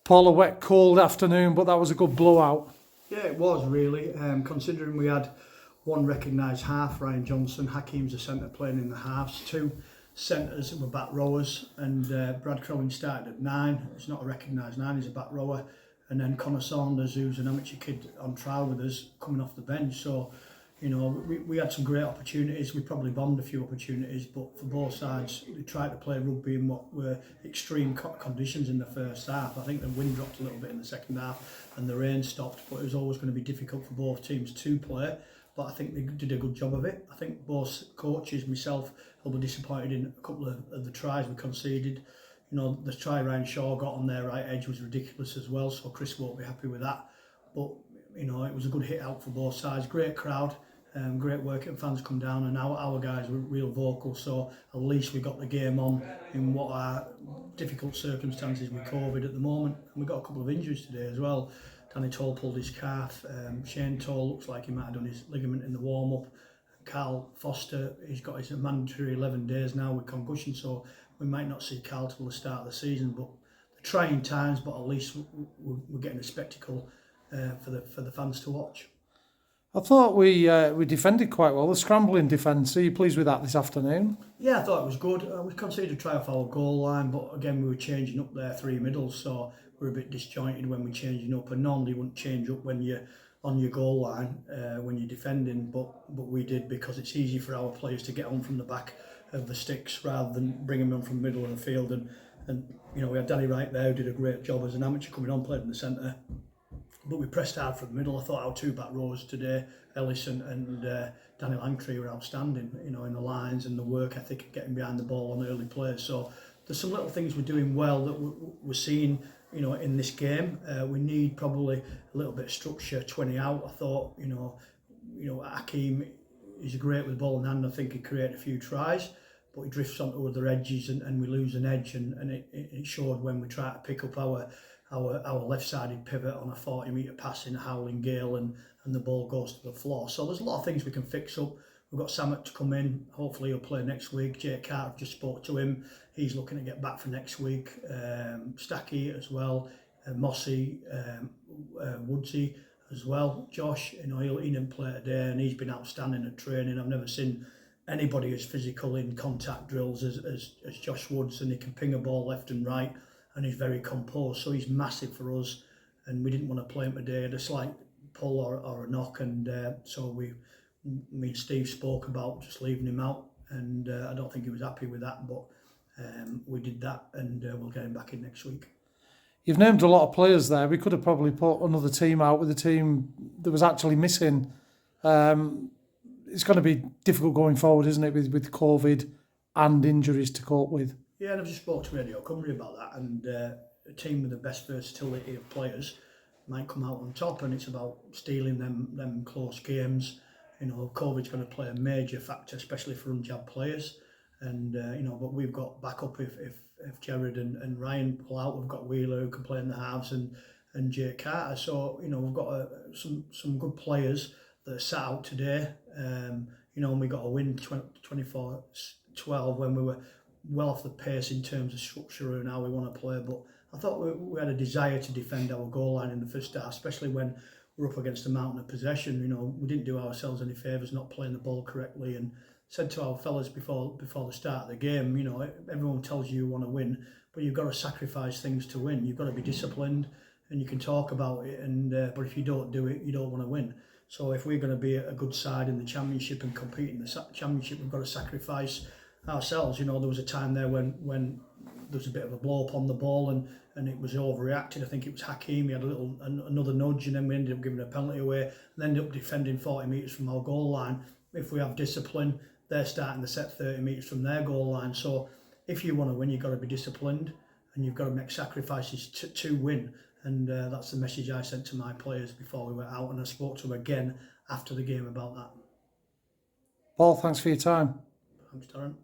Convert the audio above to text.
Paul, a wet, cold afternoon, but that was a good blowout. Yeah, it was really, considering we had one recognised half, Ryan Johnson, Hakeem's a centre playing in the halves, two centres who were back rowers, and Brad Crowing started at 9, he's not a recognised 9, he's a back rower, and then Connor Saunders, who's an amateur kid on trial with us, coming off the bench. So, you know, we had some great opportunities. We probably bombed a few opportunities, but for both sides, we tried to play rugby in what were extreme conditions in the first half. I think the wind dropped a little bit in the second half and the rain stopped, but it was always going to be difficult for both teams to play. But I think they did a good job of it. I think both coaches, myself, will be disappointed in a couple of the tries we conceded. You know, the try Ryan Shaw got on their right edge was ridiculous as well, so Chris won't be happy with that. But, you know, it was a good hit out for both sides. Great crowd. Great work and fans come down, and our guys were real vocal, so at least we got the game on in what are difficult circumstances with COVID at the moment. And we got a couple of injuries today as well. Danny Toll pulled his calf, Shane Toll looks like he might have done his ligament in the warm-up. Carl Foster, he's got his mandatory 11 days now with concussion, so we might not see Carl till the start of the season. But the trying times, but at least we're getting a spectacle for the fans to watch. I thought we defended quite well, the scrambling defence. Are you pleased with that this afternoon? Yeah, I thought it was good. We conceded a try off our goal line, but again, we were changing up there three middles, so we're a bit disjointed when we're changing up. And normally you wouldn't change up when you're on your goal line, when you're defending, but we did, because it's easy for our players to get on from the back of the sticks rather than bring them on from the middle of the field. And you know, we had Danny Wright there who did a great job as an amateur coming on, played in the centre. But we pressed hard from the middle. I thought our two back rows today, Ellison and Daniel Langtree, were outstanding, you know, in the lines and the work ethic of getting behind the ball on early plays. So there's some little things we're doing well that we're seeing, you know, in this game. We need probably a little bit of structure, 20 out. I thought, you know, Hakeem is great with the ball in hand. I think he created a few tries, but he drifts onto other edges and we lose an edge, and it showed when we try to pick up our left-sided pivot on a 40-metre pass in a howling gale and the ball goes to the floor. So there's a lot of things we can fix up. We've got Samet to come in. Hopefully he'll play next week. Jake Carter, I've just spoke to him. He's looking to get back for next week. Stacky as well. Mossy, Woodsy as well. Josh, you know, he didn't play today and he's been outstanding at training. I've never seen anybody as physical in contact drills as Josh Woods, and he can ping a ball left and right. And he's very composed, so he's massive for us. And we didn't want to play him today. Had a slight pull or a knock, and so me and Steve spoke about just leaving him out. And I don't think he was happy with that, but we did that, and we'll get him back in next week. You've named a lot of players there. We could have probably put another team out with a team that was actually missing. It's going to be difficult going forward, isn't it, with COVID and injuries to cope with? Yeah, and I've just spoke to Radio Cymru about that, and a team with the best versatility of players might come out on top, and it's about stealing them close games. You know, COVID's going to play a major factor, especially for unjabbed players, and you know, but we've got backup if Jared and Ryan pull out. We've got Wheeler who can play in the halves, and Jake Carter. So you know, we've got some good players that are sat out today. You know, and we got a win 24-12 when we were well off the pace in terms of structure and how we want to play, but I thought we had a desire to defend our goal line in the first half, especially when we're up against a mountain of possession. You know, we didn't do ourselves any favours not playing the ball correctly, and said to our fellas before the start of the game, you know, everyone tells you want to win, but you've got to sacrifice things to win. You've got to be disciplined, and you can talk about it, and but if you don't do it, you don't want to win. So if we're going to be a good side in the championship and compete in the championship, we've got to sacrifice ourselves. You know, there was a time there when there was a bit of a blow up on the ball and it was overreacted. I think it was Hakeem, he had another nudge, and then we ended up giving a penalty away and ended up defending 40 metres from our goal line. If we have discipline, they're starting to set 30 metres from their goal line. So if you want to win, you've got to be disciplined and you've got to make sacrifices to win. And that's the message I sent to my players before we went out, and I spoke to them again after the game about that. Paul, thanks for your time. Thanks, Darren.